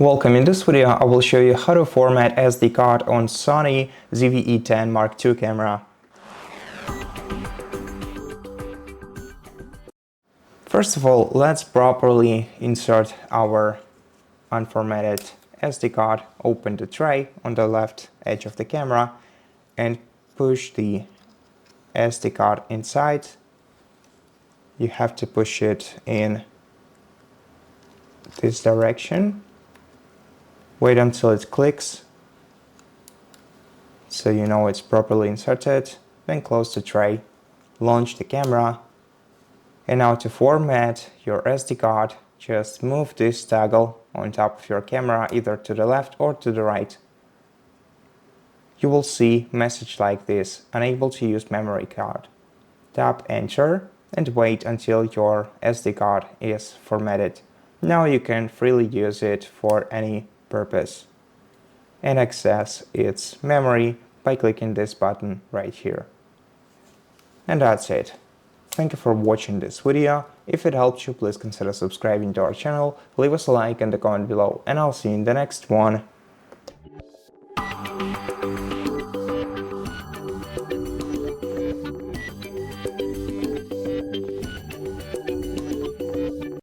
Welcome. In this video, I will show you how to format SD card on Sony ZV-E10 II camera. First of all, let's properly insert our unformatted SD card. Open the tray on the left edge of the camera and push the SD card inside. You have to push it in this direction. Wait until it clicks, so you know it's properly inserted. Then close the tray, launch the camera, and now to format your SD card, just move this toggle on top of your camera either to the left or to the right. You will see a message like this: unable to use memory card. Tap enter and wait until your SD card is formatted. Now you can freely use it for any purpose and access its memory by clicking this button right here. And that's it. Thank you for watching this video. If it helped you, please consider subscribing to our channel, leave us a like and a comment below, and I'll see you in the next one.